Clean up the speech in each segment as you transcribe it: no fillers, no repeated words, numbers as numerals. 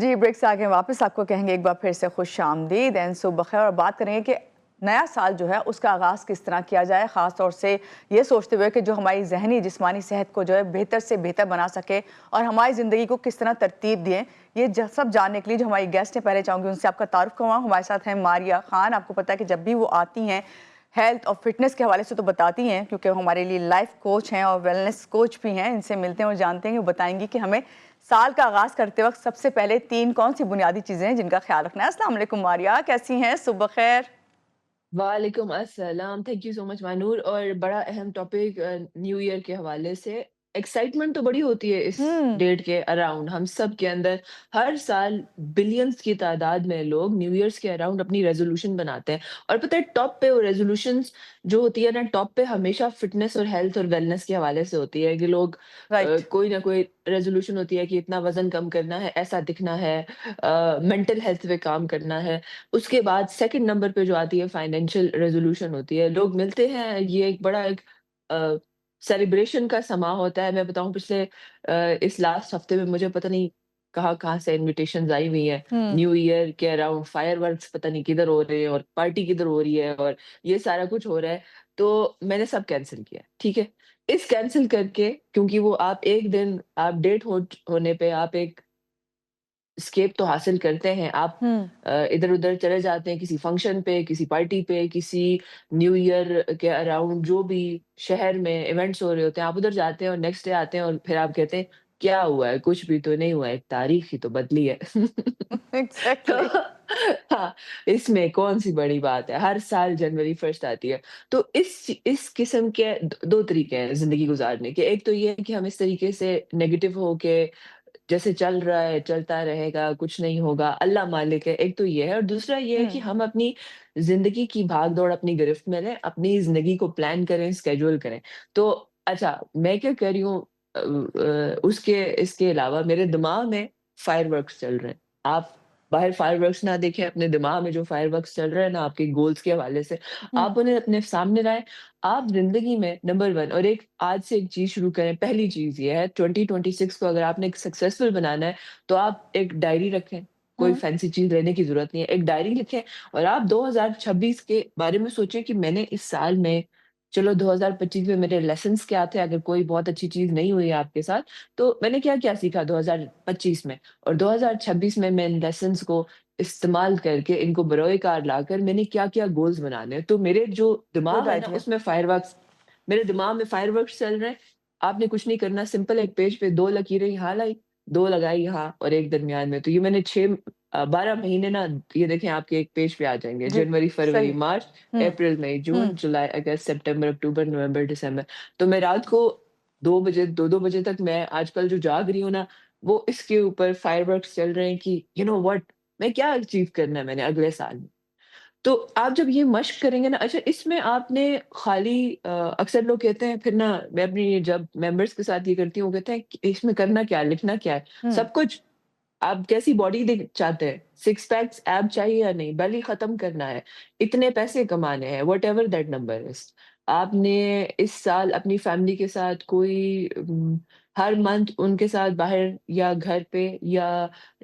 जी, break से आगे वापस आपको कहेंगे एक बार फिर से खुशामदीद एंड सुबह ख़ैर और बात करेंगे कि नया साल जो है उसका आगाज़ किस तरह किया जाए, ख़ास तौर से ये सोचते हुए कि जो हमारी ज़हनी जिस्मानी सेहत को जो है बेहतर से बेहतर बना सके और हमारी ज़िंदगी को किस तरह तरतीब दें। ये सब जानने के लिए जो हमारी गेस्ट हैं, पहले चाहूँगी उनसे आपका तारुफ करवाऊँ। हमारे साथ हैं मारिया खान। आपको पता है कि जब भी वो आती हैं हेल्थ और फिटनेस के हवाले से तो बताती हैं, क्योंकि वो हमारे लिए लाइफ कोच हैं और वेलनेस कोच भी हैं। इनसे मिलते हैं और जानते हैं कि वो बताएंगी कि हमें साल का आगाज़ करते वक्त सबसे पहले 3 कौन-सी बुनियादी चीज़ें हैं जिनका ख़्याल रखना है। अस्सलाम वालेकुम मारिया, कैसी हैं? सुबह ख़ैर। वालेकुम अस्सलाम। Thank you so much Manur. और बड़ा अहम टॉपिक न्यू ईयर के हवाले से एक्साइटमेंट तो बड़ी होती है इस हुँ, डेट के अराउंड हम सब के अंदर। हर साल बिलियंस की तादाद में लोग न्यू ईयर्स के अराउंड अपनी रेजोल्यूशन बनाते हैं। और पता है टॉप पे वो रेजोल्यूशंस जो होती है ना, टॉप पे हमेशा फिटनेस और हेल्थ और वेलनेस के हवाले से होती है कि लोग राइट। कोई ना कोई रेजोल्यूशन होती है कि इतना वजन कम करना है, ऐसा दिखना है, मेंटल हेल्थ पे काम करना है। उसके बाद सेकंड नंबर पे जो आती है फाइनेंशियल रेज़ोल्यूशन होती है। लोग मिलते हैं, ये एक बड़ा एक अ, सेलिब्रेशन का समा होता है। मैं बताऊँ पिछले इस लास्ट हफ्ते में मुझे पता नहीं कहाँ-कहाँ से इन्विटेशंस आई हुई हैं। हुँ, न्यू ईयर के अराउंड फायरवर्क्स पता नहीं किधर हो रहे हैं और पार्टी किधर हो रही है और ये सारा कुछ हो रहा है। तो मैंने सब कैंसल किया, ठीक है? इस कैंसल करके क्योंकि वो आप एक दिन आप डेट होने पे आप एक एस्केप तो हासिल करते हैं। आप हुँ, इधर-उधर चले जाते हैं किसी फंक्शन पे, किसी पार्टी पे, किसी न्यू ईयर के अराउंड जो भी शहर में इवेंट्स हो रहे होते हैं, आप उधर जाते हैं और नेक्स्ट डे आते हैं और फिर आप कहते हैं, "क्या हुआ है? कुछ भी तो नहीं हुआ है, एक तारीख ही तो बदली है।" तो एग्ज़ैक्टली। हाँ, इसमें कौन-सी बड़ी बात है, हर साल जनवरी 1st आती है। तो इस किस्म के द 2 तरीके हैं ज़िंदगी गुज़ारने के। एक तो ये है कि हम इस तरीके से नेगेटिव होके जैसे चल रहा है, चलता रहेगा, कुछ नहीं होगा, अल्लाह मालिक है, एक तो ये है और दूसरा ये है कि हुँ, हम अपनी ज़िंदगी की भाग-दौड़ अपनी गिरफ्त में लें, अपनी ज़िंदगी को प्लान करें, शेड्यूल करें। तो अच्छा, मैं क्या कर रही हूँ उसके इसके अलावा मेरे दिमाग में फायरवर्क्स चल रहे हैं। आप बाहर फायरवर्क्स ना देखें, अपने दिमाग में जो फायरवर्क्स चल रहे हैं ना आपके गोल्स के हवाले से, हुँ, आप उन्हें अपने सामने लाएँ। आप ज़िंदगी में नंबर 1 और एक आज से एक चीज़ शुरू करें। पहली चीज़ ये है 2026 को अगर आपने एक सक्सेसफुल बनाना है, तो आप एक डायरी रखें। कोई हुँ, फैंसी चीज़ लेने की ज़रूरत नहीं है। एक डायरी लिखें और आप 2026 के बारे में सोचें कि मैंने इस साल में चलो 2025 में मेरे लेसन्स क्या थे, अगर कोई बहुत अच्छी चीज़ नहीं हुई है आपके साथ, तो मैंने क्या-क्या सीखा 2025 में और 2026 में मैं इन लेसन्स को इस्तेमाल करके इनको बरोए-कार लाकर मैंने क्या-क्या गोल्स बनाने हैं। तो मेरे जो गुड दिमाग है ना आइडिया। उसमें फायरवर्क्स मेरे दिमाग में फायरवर्क्स चल रहे हैं। आपने कुछ नहीं करना, सिंपल एक पेज पे 2 लकीरें यहाँ लाई, 2 लगाई यहाँ और 1 दरमियान में। तो ये मैंने 12 महीने ना ये देखें आपके एक पेज पे आ जाएँगे। जी, जनवरी, फरवरी, सही। मार्च, हुँ, अप्रैल, मई, जून, हुँ, जुलाई, अगस्त, सितंबर, अक्टूबर, नवंबर, दिसंबर। तो मैं रात को 2 बजे 2-2 बजे तक मैं आजकल जो जाग रही हूँ ना, वो इसके ऊपर फायरवर्क्स चल रहे हैं कि यू नो व्हाट मैं क्या अचीव करना है मैंने अगले साल में। तो आप जब ये मश्क करेंगे ना, अच्छा इसमें आपने खाली अक्सर लोग कहते हैं फिर ना, मैं अपनी जब मेंबर्स के साथ ये करती हूँ, वो कहते हैं कि इसमें करना क्या है, लिखना क्या है? हुँ, सब कुछ। आप कैसी बॉडी चाहते हैं? सिक्स पैक्स एब चाहिए या नहीं? बेली खत्म करना है, इतने पैसे कमाने हैं, व्हाटएवर दैट नंबर इज़। आपने इस साल अपनी फैमिली के साथ कोई हर मंथ उनके साथ बाहर या घर पे या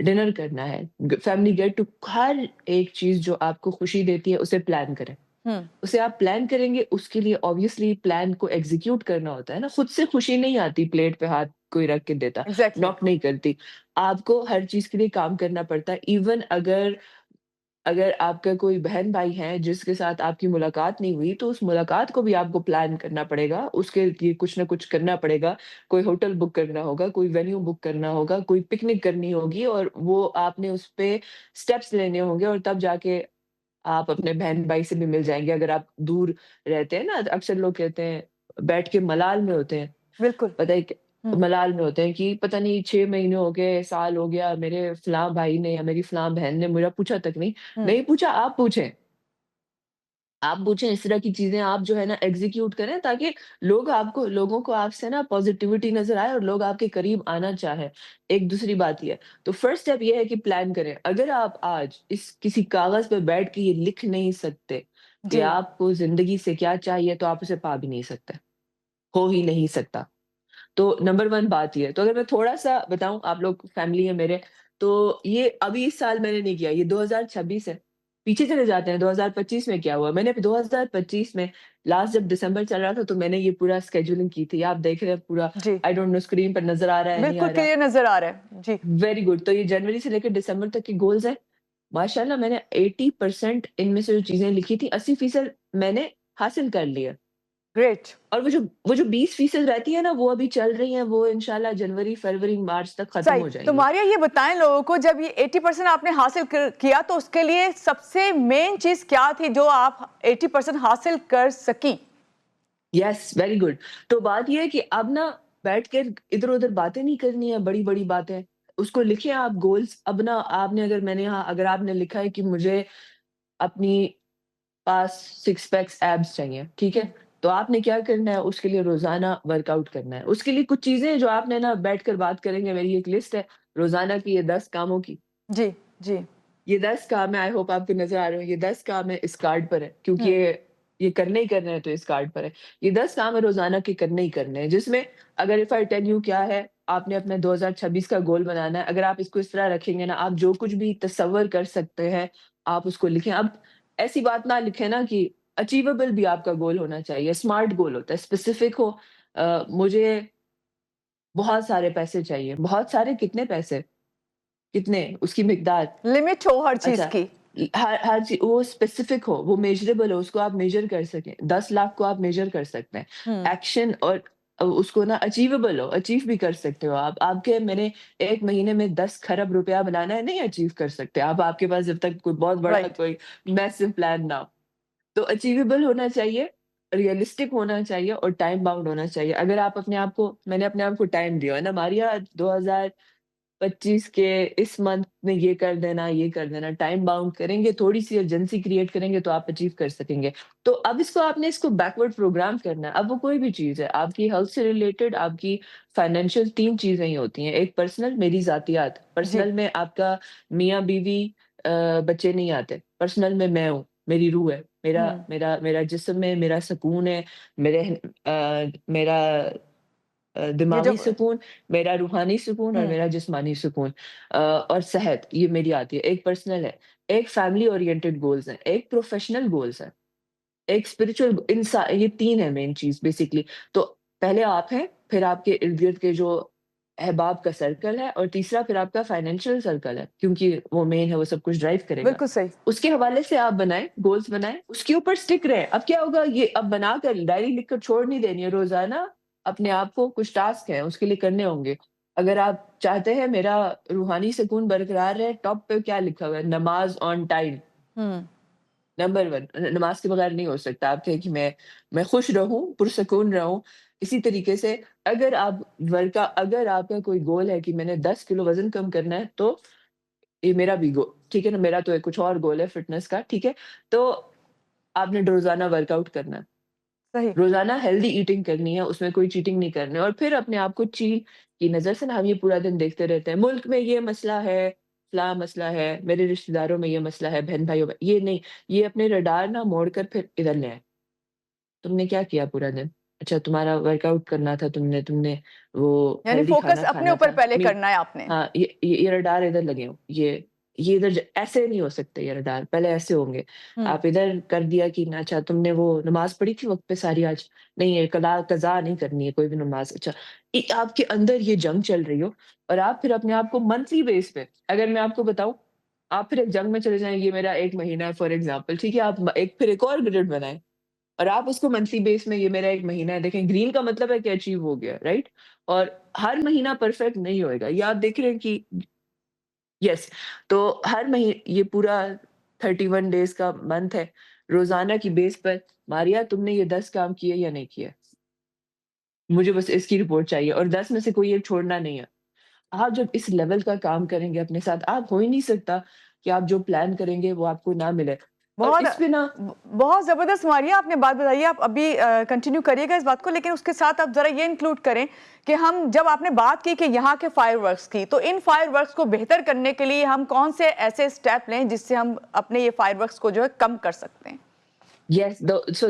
डिनर करना है। फैमिली गेट टू हर एक चीज़ जो आपको खुशी देती है उसे प्लान करें। हुँ, उसे आप प्लान करेंगे, उसके लिए ऑब्वियसली प्लान को एग्ज़ीक्यूट करना होता है ना, खुद से खुशी नहीं आती, प्लेट पे हाथ कोई रख के देता, एग्ज़ैक्टली। नॉक नहीं करती। आपको हर चीज़ के लिए काम करना पड़ता है। इवन अगर अगर आपका कोई बहन-भाई है जिसके साथ आपकी मुलाकात नहीं हुई, तो उस मुलाकात को भी आपको प्लान करना पड़ेगा, उसके लिए कुछ ना कुछ करना पड़ेगा। कोई होटल बुक करना होगा, कोई वेन्यू बुक करना होगा, कोई पिकनिक करनी होगी और वो आपने उस पे स्टेप्स लेने होंगे और तब जाके आप अपने बहन-भाई से भी मिल जाएँगे। अगर आप दूर रहते हैं ना, अक्सर लोग कहते हैं बैठ के मलाल में होते हैं। बिल्कुल। पता है क हुँ, मलाल में होते हैं कि पता नहीं 6 महीने हो गए, साल हो गया, मेरे फलाँ भाई ने या मेरी फलाँ बहन ने मुझे पूछा तक नहीं। हुँ, नहीं पूछा, आप पूछें। आप पूछें, इस तरह की चीज़ें आप जो है ना एग्ज़ीक्यूट करें ताकि लोगों को आपसे ना पॉज़िटिविटी नज़र आए और लोग आपके करीब आना चाहें। एक दूसरी बात ये है, तो फर्स्ट स्टेप ये है कि प्लान करें। अगर आप आज इस किसी कागज़ पे बैठ के ये लिख नहीं सकते कि जी, आपको ज़िंदगी से क्या चाहिए, तो आप उसे पा भी नहीं सकते, हो ही नहीं सकता। तो नंबर 1 बात ये है। तो अगर मैं थोड़ा-सा बताऊँ, आप लोग फैमिली है मेरे, तो ये अभी इस साल मैंने नहीं किया, ये 2026 है। पीछे चले जाते हैं 2025 में क्या हुआ? मैंने 2025 में लास्ट जब दिसंबर चल रहा था तो मैंने ये पूरा शेड्यूलिंग की थी। आप देख रहे हैं पूरा, जी, आई डोंट नो स्क्रीन पर नज़र आ रहा है, नहीं बिल्कुल आ रहा? क्लियर नज़र आ रहा है। जी, वेरी गुड। तो ये जनवरी से लेकर दिसंबर तक के गोल्स हैं। माशाल्लाह मैंने 80% इनमें से जो चीज़ें लिखी थी 80% मैंने हासिल कर लिया। ग्रेट। और वो जो 20% रहती है ना, वो अभी चल रही हैं, वो इंशाल्लाह जनवरी, फरवरी, मार्च तक खत्म सही। हो तो जाएँगी। मारिया ये बताएँ लोगों को, जब ये 80% आपने हासिल किया तो उसके लिए सबसे मेन चीज़ क्या थी जो आप 80% हासिल कर सकीं? Yes, very good. तो बात ये है कि अब ना बैठ कर इधर-उधर बातें नहीं करनी है, बड़ी-बड़ी बातें। उसको लिखें आप गोल्स। अब ना आपने अगर आपने लिखा है कि मुझे अपनी पास सिक्स पैक्स एब्स चाहिए, ठीक हुँ, है? तो आपने क्या करना है, उसके लिए रोज़ाना वर्कआउट करना है। उसके लिए कुछ चीज़ें हैं जो आपने ना बैठकर बात करेंगे, मेरी एक लिस्ट है रोज़ाना की, ये 10 कामों की। जी, जी। ये 10 काम है, आई होप आपको नज़र आ रहे हो, ये 10 काम है, इस कार्ड पर है, क्योंकि हुँ, ये करने ही करने हैं तो इस कार्ड पर है। ये 10 काम है रोज़ाना के, करने ही करने हैं, जिसमें अगर इफ आई टेल यू क्या है, आपने अपना 2026 का गोल बनाना है। अगर आप इसको इस तरह रखेंगे ना, आप जो कुछ भी तसव्वुर कर सकते हैं, आप उसको लिखें। अब ऐसी बात ना लिखें ना कि अचीवेबल भी आपका गोल होना चाहिए, स्मार्ट गोल होता है, स्पेसिफिक हो। मुझे बहुत सारे पैसे चाहिए, बहुत सारे कितने पैसे? कितने? उसकी मिकदार। लिमिट हो हर चीज़ अच्छा, की। हर हर वो स्पेसिफिक हो, वो मेज़रेबल हो, उसको आप मेज़र कर सकें। 10 लाख को आप मेज़र कर सकते हैं। हुँ, एक्शन और उसको ना अचीवेबल हो, अचीव भी कर सकते हो आप। आपके मैंने 1 महीने में 10 खरब रुपया बनाना है, नहीं अचीव कर सकते आप, आपके पास जब तक कोई बहुत बड़ा राइट। कोई मैसिव प्लान ना हो। तो अचीवेबल होना चाहिए, रियलिस्टिक होना चाहिए और टाइम बाउंड होना चाहिए। अगर आप अपने आप को मैंने अपने आप को टाइम दिया है ना, मारिया 2025 के इस मंथ में ये कर देना, टाइम बाउंड करेंगे, थोड़ी-सी अर्जेंसी क्रिएट करेंगे तो आप अचीव कर सकेंगे। तो अब आपने इसको बैकवर्ड प्रोग्राम करना है। अब वो कोई भी चीज़ है, आपकी हेल्थ से रिलेटेड, आपकी फाइनेंशियल 3 चीज़ें ही होती हैं। एक पर्सनल, मेरी ज़ातियात। जी, पर्सनल में आपका मियाँ-बीवी बच्चे नहीं आते। पर्सनल में मैं हूँ, मेरी रूह है, मेरा हुँ, मेरा मेरा जिस्म है, मेरा सुकून है, मेरा ये जो दिमागी सुकून, मेरा रूहानी सुकून और हुँ, मेरा जिस्मानी सुकून और सेहत, ये मेरी आती है। एक पर्सनल है, एक फैमिली ओरिएंटेड गोल्स हैं, एक प्रोफेशनल गोल्स हैं, एक स्पिरिचुअल ये 3 है मेन चीज़ बेसिकली। तो पहले आप हैं, फिर आपके इर्द-गिर्द के जो अहबाब का सर्कल है और तीसरा फिर आपका फाइनेंशियल सर्कल है, क्योंकि वो मेन है, वो सब कुछ ड्राइव करेगा। बिल्कुल सही। उसके हवाले से आप बनाएँ, गोल्स बनाएँ, उसके ऊपर स्टिक रहें। अब क्या होगा, ये अब बनाकर डायरी लिखकर छोड़ नहीं देनी है, रोज़ाना अपने आप को कुछ टास्क हैं, उसके लिए करने होंगे। अगर आप चाहते हैं मेरा रूहानी सुकून बरकरार रहे, टॉप पे क्या लिखा हुआ है? नमाज़ ऑन टाइम। हुँ, नंबर 1 नमाज़ के बगैर नहीं हो सकता। आप कहें कि मैं खुश रहूँ, पुरसुकून रहूँ। इसी तरीके से अगर आपका कोई गोल है कि मैंने 10 किलो वज़न कम करना है, तो ये मेरा भी ठीक है ना? मेरा तो एक कुछ और गोल है फ़िटनेस का, ठीक है? तो आपने रोज़ाना वर्कआउट करना है। सही। रोज़ाना हेल्दी ईटिंग करनी है, उसमें कोई चीटिंग नहीं करनी है और फिर अपने आप को चील की नज़र से ना, हम ये पूरा दिन देखते रहते हैं, मुल्क में ये मसला है, फलाँ मसला है, मेरे रिश्तेदारों में ये मसला है, बहन-भाइयों में ये नहीं, ये अपने रडार ना मोड़कर फिर इधर ले आएँ। तुमने क्या किया पूरा दिन? अच्छा, तुम्हारा वर्कआउट करना था, तुमने तुमने वो यानी हेल्दी फ़ोकस खाना अपने खाना ऊपर था। पहले करना है आपने। हाँ, ये रडार इधर लगे हों, ये इधर ऐसे नहीं हो सकते ये रडार, पहले ऐसे होंगे। हुँ, आप इधर कर दिया कि ना, अच्छा तुमने वो नमाज़ पढ़ी थी वक़्त पे सारी आज? नहीं, ये कज़ा नहीं करनी है कोई भी नमाज़। अच्छा, आपके अंदर ये जंग चल रही हो और आप फिर अपने आप को मंथली बेस पे, अगर मैं आपको बताऊँ, आप फिर एक जंग में चले जाएँ, ये मेरा 1 महीना है फॉर एग्ज़ाम्पल, ठीक है? आप एक और ग्रिड बनाएँ और आप उसको मंथली बेस में, ये मेरा 1 महीना है, देखें ग्रीन का मतलब है कि अचीव हो गया, राइट? और हर महीना परफेक्ट नहीं होएगा। ये आप देख रहे हैं कि यस, तो हर ये पूरा 31 डेज़ का मंथ है। रोज़ाना की बेस पर, मारिया तुमने ये 10 काम किए या नहीं किए? मुझे बस इसकी रिपोर्ट चाहिए और 10 में से कोई एक छोड़ना नहीं है। आप जब इस लेवल का काम करेंगे अपने साथ, आप हो ही नहीं सकता कि आप जो प्लान करेंगे वो आपको ना मिले। और बहुत इस पे ना बहुत ज़बरदस्त मारिया आपने बात बताई है। आप अभी कंटिन्यू करिएगा इस बात को, लेकिन उसके साथ आप ज़रा ये इंक्लूड करें कि हम जब आपने बात की कि यहाँ के फायरवर्क्स की, तो इन फायरवर्क्स को बेहतर करने के लिए हम कौन से ऐसे स्टेप लें जिससे हम अपने ये फायरवर्क्स को जो है कम कर सकते हैं?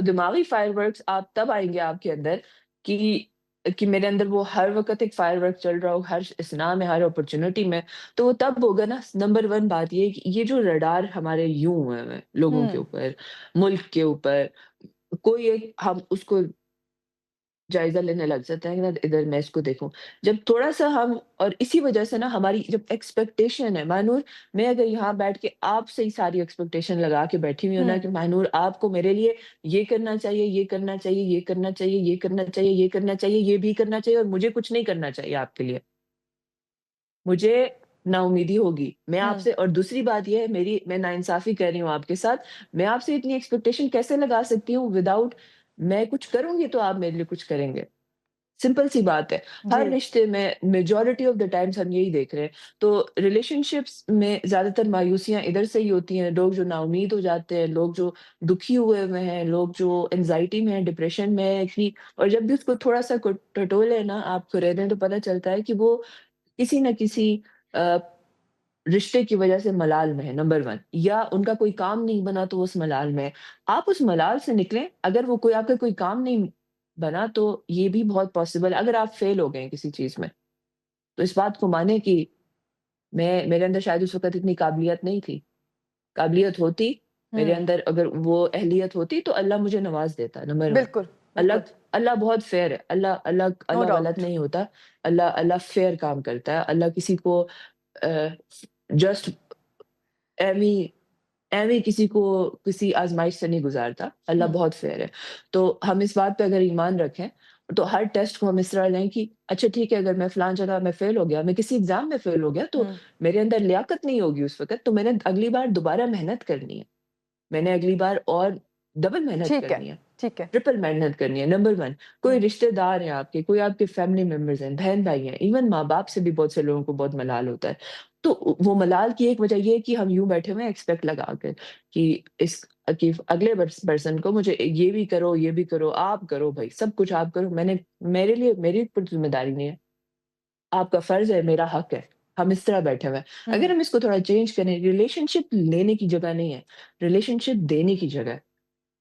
दिमागी फायरवर्क्स आप तब आएँगे आपके अंदर कि कि मेरे अंदर वो हर वक़्त एक फायरवर्क चल रहा हो, हर स्ना में, हर अपॉर्च्युनिटी में, तो वो तब होगा ना। नंबर 1 बात ये है कि ये जो रडार हमारे यूँ हुए हैं लोगों के हुँ, ऊपर, मुल्क के ऊपर, कोई एक हम उसको जायज़ा लेने लग जाते हैं कि ना इधर मैं इसको देखूँ। जब थोड़ा-सा हम और इसी वज़ह से ना हमारी जब एक्सपेक्टेशन है मानूर, मैं अगर यहाँ बैठ के आपसे ही सारी एक्सपेक्टेशन लगा के बैठी हुई हूँ ना हुँ, कि मानूर आपको मेरे लिए ये करना चाहिए, ये करना चाहिए, ये करना चाहिए, ये करना चाहिए, ये करना चाहिए, ये भी करना चाहिए और मुझे कुछ नहीं करना चाहिए आपके लिए। मुझे नाउम्मीदी होगी। मैं हुँ, आपसे और दूसरी बात ये है मेरी मैं नाइंसाफ़ी कर रही हूँ आपके साथ। मैं आपसे इतनी एक्सपेक्टेशन कैसे लगा सकती हूँ विदाउट मैं कुछ करूँगी तो आप मेरे लिए कुछ करेंगे। सिंपल सी बात है। हर जी, रिश्ते में मेजॉरिटी ऑफ द टाइम्स हम यही देख रहे हैं। तो रिलेशनशिप्स में ज़्यादातर मायूसियाँ इधर से ही होती हैं। लोग जो नाउम्मीद हो जाते हैं, लोग जो दुखी हुए हुए हैं, लोग जो एंग्ज़ायटी में हैं, डिप्रेशन में हैं कि और जब भी उसको थोड़ा-सा को टटोलें ना आपको रहते तो पता चलता है कि वो किसी न किसी अ, रिश्ते की वजह से मलाल में है नंबर 1 या उनका कोई काम नहीं बना तो वो उस मलाल में है। आप उस मलाल से निकलें, अगर वो कोई आपका कोई काम नहीं बना तो ये भी बहुत पॉसिबल है अगर आप फेल हो गए हैं किसी चीज़ में, तो इस बात को मानें कि मैं मेरे अंदर शायद उस वक़्त इतनी काबिलियत नहीं थी। काबिलियत होती, मेरे हुँ, अंदर अगर वो अहलियत होती तो अल्लाह मुझे नवाज़ देता नंबर 1। बिल्कुल, अल्लाह बिल्कुल, अल्लाह बहुत फ़ेयर है। अल्लाह अल्लाह नो अल्लाह गलत डाउट। नहीं होता। अल्लाह अल्लाह फ़ेयर काम करता है। अल्लाह किसी को अ, जस्ट एवी एवी किसी को किसी आज़माइश से नहीं गुज़ारता, अल्लाह हुँ, बहुत फ़ेयर है। तो हम इस बात पे अगर ईमान रखें, तो हर टेस्ट को हम इस तरह लें कि अच्छा ठीक है, अगर मैं फलाँ जगह मैं फ़ेल हो गया, मैं किसी एग्ज़ाम में फ़ेल हो गया, तो हुँ, मेरे अंदर लियाकत नहीं होगी उस वक़्त, तो मैंने अगली बार दोबारा मेहनत करनी है। मैंने अगली बार और डबल मेहनत ठीक है, करनी है। ठीक है। ट्रिपल मेहनत करनी है, नंबर 1 कोई हुँ, रिश्तेदार हैं आपके, कोई आपके फैमिली मेंबर्स हैं, बहन-भाई हैं, इवन माँ-बाप से भी बहुत से लोगों को बहुत मलाल होता है। तो वो मलाल की एक वजह ये है कि हम यूँ बैठे हुए हैं एक्सपेक्ट लगा कर कि इस कि अगले पर्सन को मुझे ये भी करो, आप करो भई, सब कुछ आप करो। मेरे लिए मेरी ऊपर ज़िम्मेदारी नहीं है, आपका फ़र्ज़ है, मेरा हक है। हम इस तरह बैठे हुए हैं। अगर हुँ, हम इसको थोड़ा चेंज करें, रिलेशनशिप लेने की जगह नहीं है, रिलेशनशिप देने की जगह है।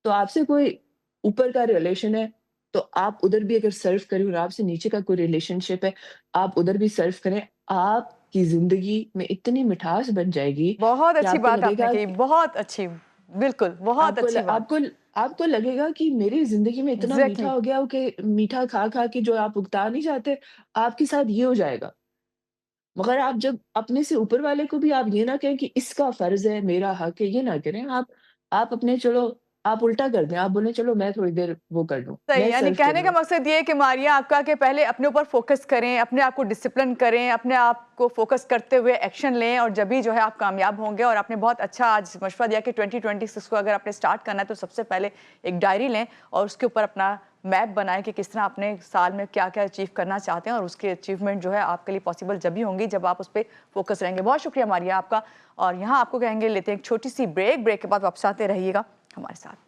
तो आपसे कोई ऊपर का रिलेशन है, तो आप उधर भी अगर सर्व करें और आपसे नीचे का कोई रिलेशनशिप है, आप उधर भी सर्व करें। आपकी ज़िंदगी में इतनी मिठास बन जाएगी बहुत कि अच्छी आपको बात आपने लगेगा कही, कि बहुत अच्छी, बिल्कुल, बहुत आपको ल अच्छी बात। आपको आपको लगेगा कि मेरी ज़िंदगी में इतना मीठा एग्ज़ैक्टली, हो गया हो कि मीठा खा-खा के जो आप उगता नहीं चाहते, आपके साथ ये हो जाएगा। मगर आप जब अपने से ऊपर वाले को भी आप ये ना कहें कि इसका फ़र्ज़ है, मेरा हक है, ये ना करें। आप अपने चलो आप उल्टा कर दें, आप बोलें चलो मैं थोड़ी देर वो कर लूँ, सही, मैं यानी सर्व कर कहने का लूँ। मकसद ये है कि मारिया आपका कि पहले अपने ऊपर फ़ोकस करें, अपने आप को डिसिप्लिन करें, अपने आप को फ़ोकस करते हुए एक्शन लें और जभी जो है आप कामयाब होंगे और आपने बहुत अच्छा आज मशवरा दिया कि 2026 को अगर आपने स्टार्ट करना है तो सबसे पहले एक डायरी लें और उसके ऊपर अपना मैप बनाएँ कि किस तरह अपने साल में क्या-क्या अचीव करना चाहते हैं और उसकी अचीवमेंट जो है आपके लिए पॉसिबल जभी होंगी जब आप उस पे फ़ोकस रहेंगे। बहुत शुक्रिया मारिया आपका और यहाँ आपको कहेंगे लेते हैं एक छोटी-सी ब्रेक के बाद वापस आते रहिएगा हमारे साथ।